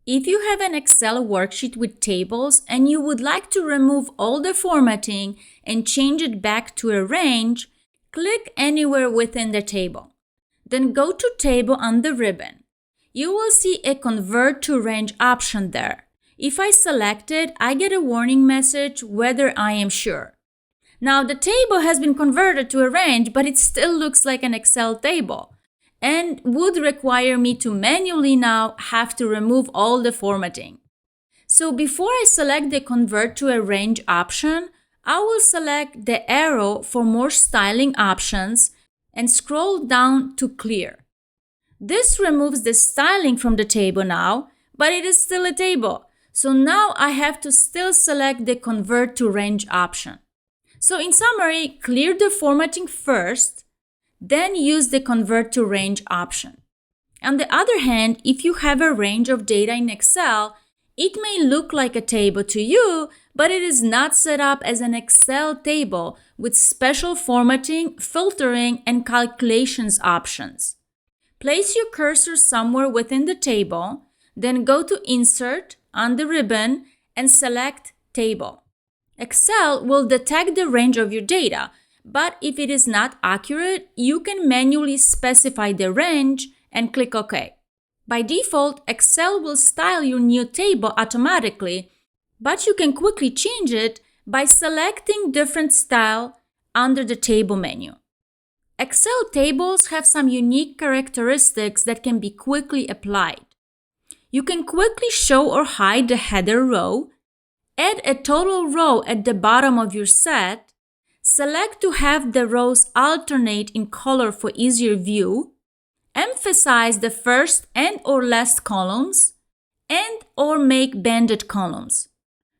If you have an Excel worksheet with tables and you would like to remove all the formatting and change it back to a range, click anywhere within the table. Then go to Table on the ribbon. You will see a Convert to Range option there. If I select it, I get a warning message whether I am sure. Now the table has been converted to a range, but it still looks like an Excel table and would require me to manually now have to remove all the formatting. So before I select the Convert to a Range option, I will select the arrow for more styling options and scroll down to Clear. This removes the styling from the table now, but it is still a table. So now I have to still select the Convert to Range option. So in summary, clear the formatting first, then use the Convert to Range option. On the other hand, if you have a range of data in Excel, it may look like a table to you, but it is not set up as an Excel table with special formatting, filtering, and calculations options. Place your cursor somewhere within the table, then go to Insert on the ribbon and select Table. Excel will detect the range of your data, but if it is not accurate, you can manually specify the range and click OK. By default, Excel will style your new table automatically, but you can quickly change it by selecting different style under the Table menu. Excel tables have some unique characteristics that can be quickly applied. You can quickly show or hide the header row, add a total row at the bottom of your set, select to have the rows alternate in color for easier view, emphasize the first and or last columns, and or make banded columns.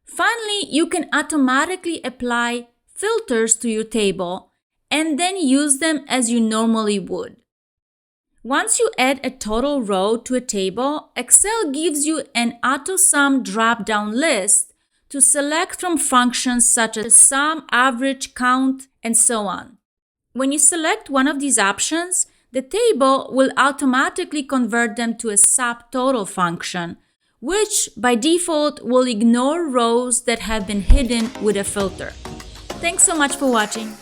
Finally, you can automatically apply filters to your table and then use them as you normally would. Once you add a total row to a table, Excel gives you an AutoSum drop-down list to select from functions such as sum, average, count, and so on. When you select one of these options, the table will automatically convert them to a subtotal function, which by default will ignore rows that have been hidden with a filter. Thanks so much for watching.